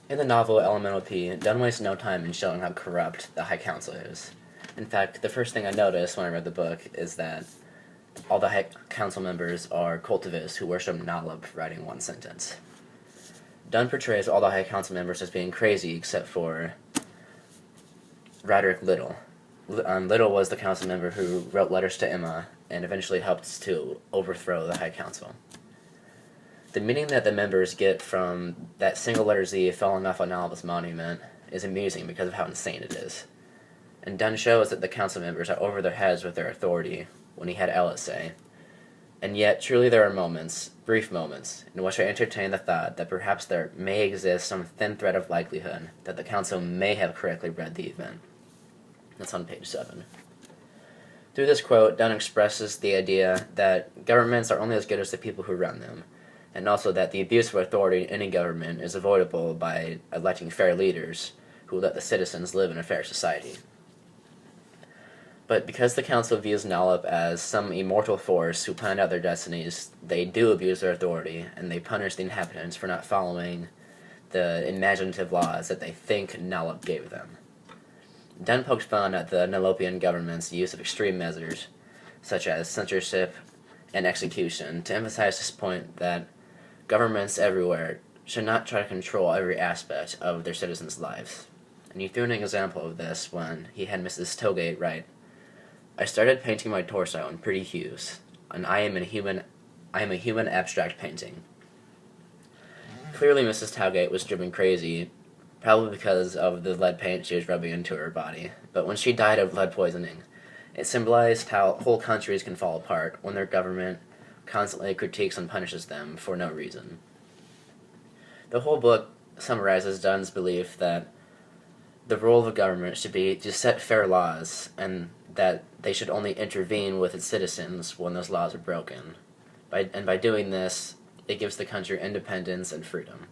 In the novel Elemental P, Dunn wastes no time in showing how corrupt the High Council is. In fact, the first thing I noticed when I read the book is that all the High Council members are cultivists who worship Nalab for writing one sentence. Dunn portrays all the High Council members as being crazy except for Roderick Little. Little was the council member who wrote letters to Emma and eventually helped to overthrow the High Council. The meaning that the members get from that single letter Z falling off on Nalab's monument is amusing because of how insane it is. And Dunn shows that the council members are over their heads with their authority when he had Ellis say, and yet truly there are moments, brief moments, in which I entertain the thought that perhaps there may exist some thin thread of likelihood that the council may have correctly read the event. That's on page 7. Through this quote, Dunn expresses the idea that governments are only as good as the people who run them, and also that the abuse of authority in any government is avoidable by electing fair leaders who let the citizens live in a fair society. But because the council views Nalab as some immortal force who planned out their destinies, they do abuse their authority, and they punish the inhabitants for not following the imaginative laws that they think Nalab gave them. Dunn poked fun at the Nalopian government's use of extreme measures, such as censorship and execution, to emphasize his point that governments everywhere should not try to control every aspect of their citizens' lives. And he threw an example of this when he had Mrs. Togate write, "I started painting my torso in pretty hues, and I am a human abstract painting." Clearly Mrs. Togate was driven crazy, probably because of the lead paint she was rubbing into her body, but when she died of lead poisoning, it symbolized how whole countries can fall apart when their government constantly critiques and punishes them for no reason. The whole book summarizes Dunn's belief that the role of a government should be to set fair laws, and that they should only intervene with its citizens when those laws are broken. By doing this, it gives the country independence and freedom.